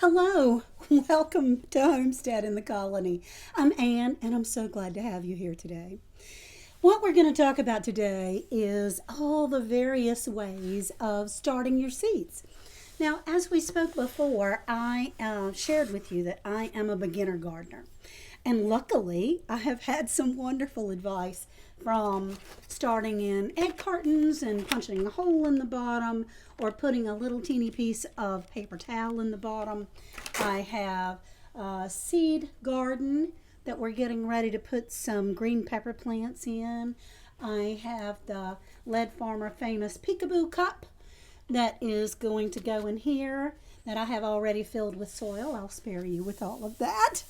Hello, welcome to Homestead in the Colony. I'm Ann, and I'm so glad to have you here today. What we're going to talk about today is all the various ways of starting your seeds. Now, as we spoke before, I shared with you that I am a beginner gardener. And luckily, I have had some wonderful advice from starting in egg cartons and punching a hole in the bottom or putting a little teeny piece of paper towel in the bottom. I have a seed garden that we're getting ready to put some green pepper plants in. I have the Lead Farmer famous peekaboo cup that is going to go in here that I have already filled with soil. I'll spare you with all of that.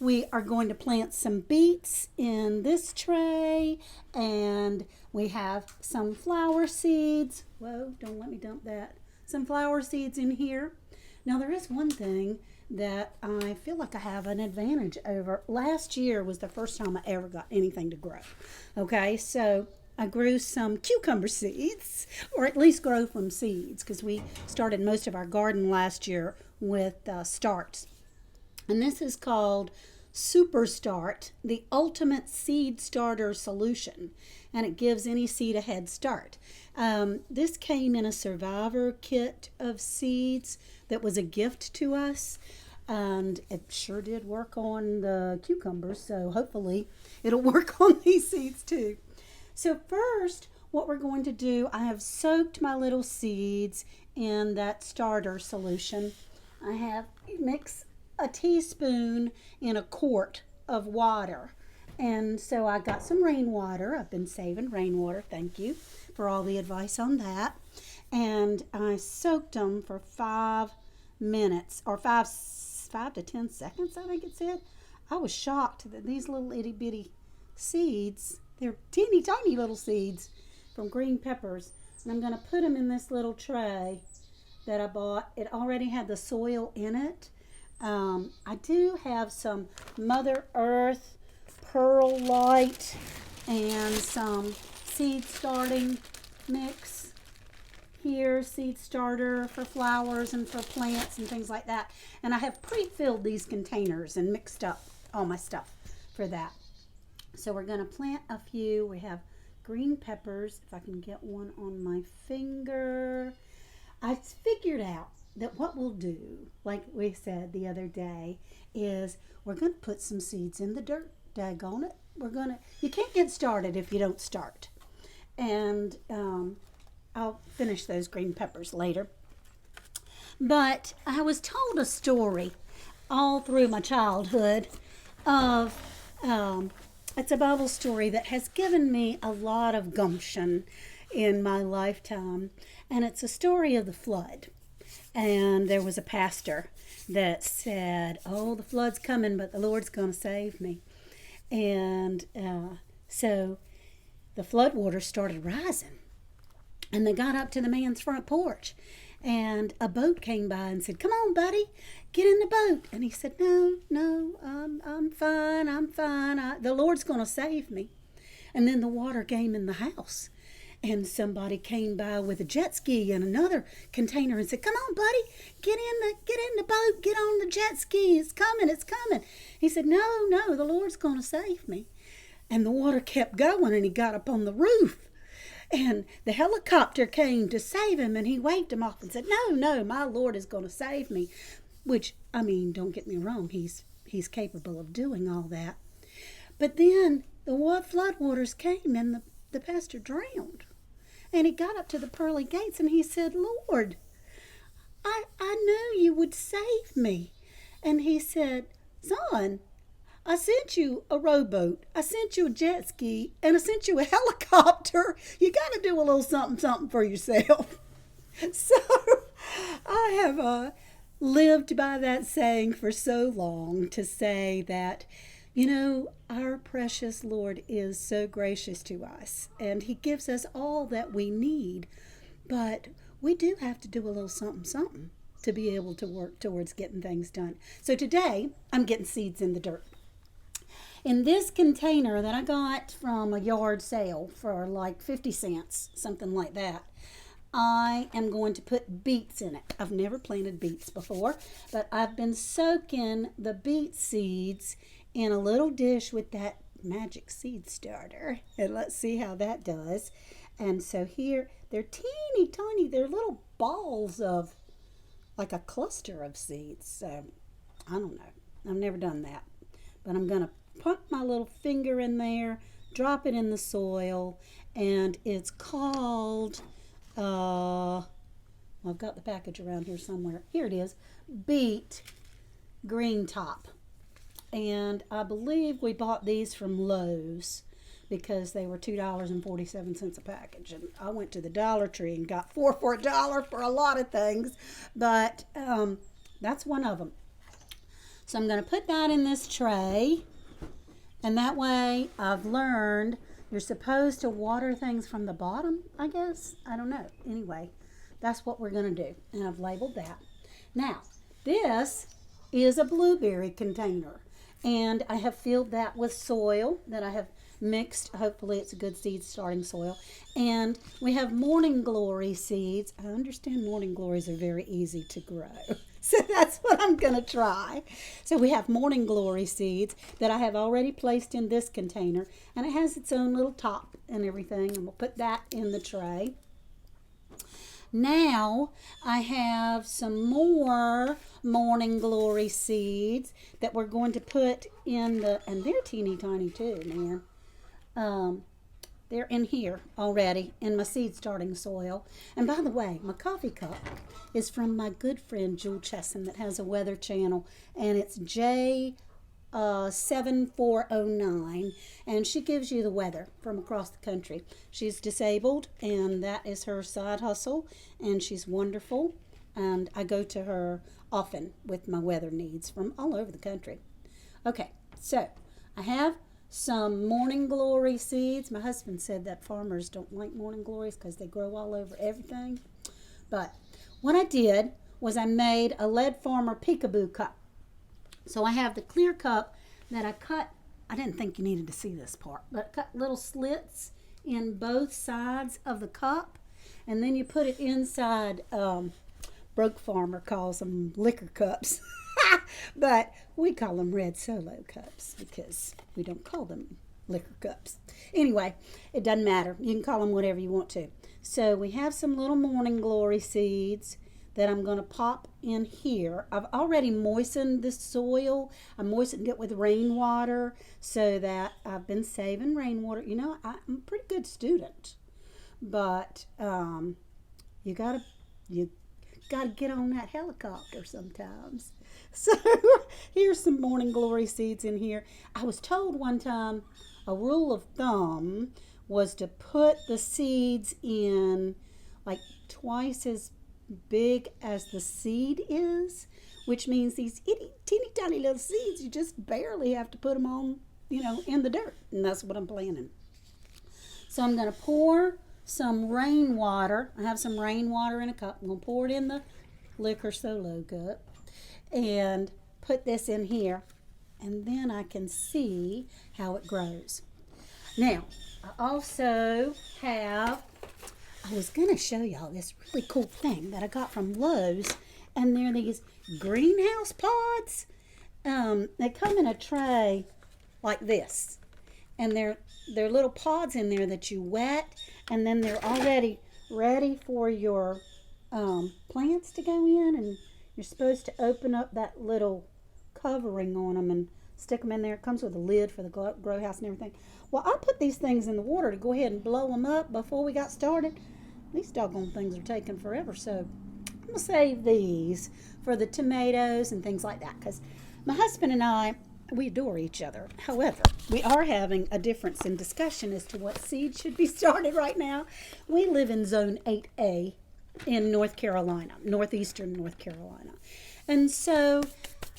We are going to plant some beets in this tray, and we have some flower seeds. Whoa, don't let me dump that. Some flower seeds in here. Now, there is one thing that I feel like I have an advantage over. Last year was the first time I ever got anything to grow. Okay, so I grew some cucumber seeds, or at least grow from seeds, because we started most of our garden last year with starts. And this is called Super Start, the ultimate seed starter solution. And it gives any seed a head start. This came in a survivor kit of seeds that was a gift to us. And it sure did work on the cucumbers, so hopefully it'll work on these seeds too. So first, what we're going to do, I have soaked my little seeds in that starter solution. I have mixed a teaspoon in a quart of water. And so I got some rainwater. I've been saving rainwater. Thank you for all the advice on that. And I soaked them for 5 minutes, or five to 10 seconds, I think it said. I was shocked that these little itty bitty seeds, they're teeny tiny little seeds from green peppers. And I'm going to put them in this little tray that I bought. It already had the soil in it. I do have some Mother Earth perlite and some seed starting mix here, seed starter for flowers and for plants and things like that. And I have pre-filled these containers and mixed up all my stuff for that. So we're going to plant a few. We have green peppers. If I can get one on my finger. I figured out that what we'll do, like we said the other day, is we're going to put some seeds in the dirt. Daggone it. You can't get started if you don't start. And I'll finish those green peppers later. But I was told a story all through my childhood of it's a Bible story that has given me a lot of gumption in my lifetime. And it's a story of the flood. And there was a pastor that said, oh, the flood's coming, but the Lord's going to save me. And so the flood waters started rising. And they got up to the man's front porch. And a boat came by and said, come on, buddy, get in the boat. And he said, no, I'm fine. The Lord's going to save me. And then the water came in the house. And somebody came by with a jet ski and another container and said, come on, buddy, get in the boat, get on the jet ski. It's coming. He said, no, the Lord's going to save me. And the water kept going, and he got up on the roof. And the helicopter came to save him, and he waved him off and said, no, my Lord is going to save me. Which, I mean, don't get me wrong, he's capable of doing all that. But then the flood waters came, and the pastor drowned. And he got up to the pearly gates, and he said, Lord, I knew you would save me. And he said, son, I sent you a rowboat, I sent you a jet ski, and I sent you a helicopter. You got to do a little something for yourself. So I have lived by that saying for so long, to say that, our precious Lord is so gracious to us, and he gives us all that we need, but we do have to do a little something to be able to work towards getting things done. So today, I'm getting seeds in the dirt. In this container that I got from a yard sale for like 50 cents, something like that, I am going to put beets in it. I've never planted beets before, but I've been soaking the beet seeds in a little dish with that magic seed starter. And let's see how that does. And so here, they're teeny tiny, they're little balls of like a cluster of seeds. So I don't know. I've never done that. But I'm going to put my little finger in there, drop it in the soil, and it's called, I've got the package around here somewhere. Here it is, Beet Green Top. And I believe we bought these from Lowe's because they were $2.47 a package. And I went to the Dollar Tree and got 4 for $1 for a lot of things. But that's one of them. So I'm going to put that in this tray. And that way I've learned you're supposed to water things from the bottom, I guess. I don't know. Anyway, that's what we're going to do. And I've labeled that. Now, this is a blueberry container. And I have filled that with soil that I have mixed. Hopefully it's a good seed starting soil. And we have morning glory seeds. I understand morning glories are very easy to grow. So that's what I'm going to try. So we have morning glory seeds that I have already placed in this container. And it has its own little top and everything. And we'll put that in the tray. Now I have some more morning glory seeds that we're going to put in the, and they're teeny tiny too, man. They're in here already in my seed starting soil. And by the way, my coffee cup is from my good friend Jewel Chesson that has a weather channel, and it's J7409, and she gives you the weather from across the country. She's disabled, and that is her side hustle, and she's wonderful. And I go to her often with my weather needs from all over the country. Okay, so I have some morning glory seeds. My husband said that farmers don't like morning glories because they grow all over everything. But what I did was I made a Lead Farmer peekaboo cup. So I have the clear cup that I cut. I didn't think you needed to see this part, but I cut little slits in both sides of the cup, and then you put it inside. Broke Farmer calls them liquor cups. But we call them red Solo cups because we don't call them liquor cups. Anyway, it doesn't matter. You can call them whatever you want to. So we have some little morning glory seeds that I'm going to pop in here. I've already moistened the soil. I moistened it with rainwater so that I've been saving rainwater. You know, I'm a pretty good student. But you gotta get on that helicopter sometimes. So here's some morning glory seeds in here. I was told one time a rule of thumb was to put the seeds in like twice as big as the seed is, which means these teeny tiny little seeds, you just barely have to put them on, in the dirt. And that's what I'm planning. So I'm going to pour some rainwater. I have some rainwater in a cup. I'm going to pour it in the liquor Solo cup and put this in here, and then I can see how it grows. Now, I also have, I was going to show y'all this really cool thing that I got from Lowe's, and they're these greenhouse pods. They come in a tray like this, and they're little pods in there that you wet, and then they're already ready for your plants to go in, and you're supposed to open up that little covering on them and stick them in there. It comes with a lid for the grow house and everything. Well, I put these things in the water to go ahead and blow them up before we got started. These doggone things are taking forever, so I'm going to save these for the tomatoes and things like that, because my husband and I, we adore each other. However, we are having a difference in discussion as to what seed should be started right now. We live in Zone 8A in North Carolina, northeastern North Carolina. And so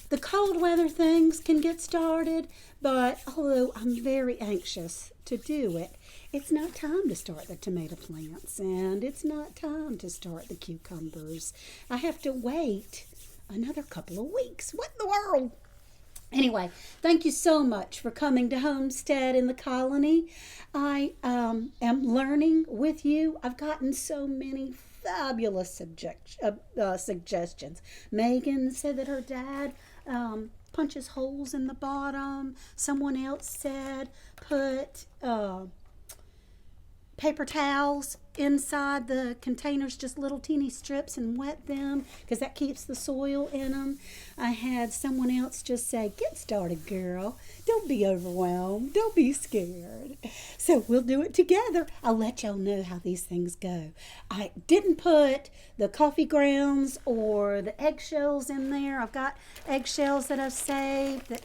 the cold weather things can get started, but although I'm very anxious to do it, it's not time to start the tomato plants, and it's not time to start the cucumbers. I have to wait another couple of weeks. What in the world? Anyway, thank you so much for coming to Homestead in the Colony. I am learning with you. I've gotten so many fabulous suggestions. Megan said that her dad punches holes in the bottom. Someone else said put paper towels inside the containers, just little teeny strips, and wet them because that keeps the soil in them. I had someone else just say, get started, girl. Don't be overwhelmed. Don't be scared. So we'll do it together. I'll let y'all know how these things go. I didn't put the coffee grounds or the eggshells in there. I've got eggshells that I've saved that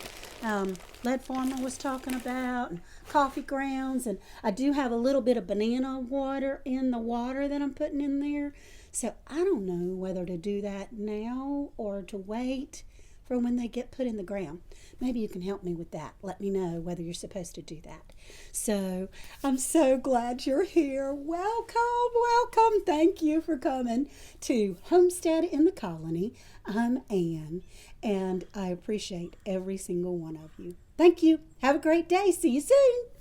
Lead Farmer was talking about, and coffee grounds, and I do have a little bit of banana water in the water that I'm putting in there. So I don't know whether to do that now or to wait for when they get put in the ground. Maybe you can help me with that. Let me know whether you're supposed to do that. So I'm so glad you're here. Welcome, welcome. Thank you for coming to Homestead in the Colony. I'm Ann, and I appreciate every single one of you. Thank you. Have a great day. See you soon.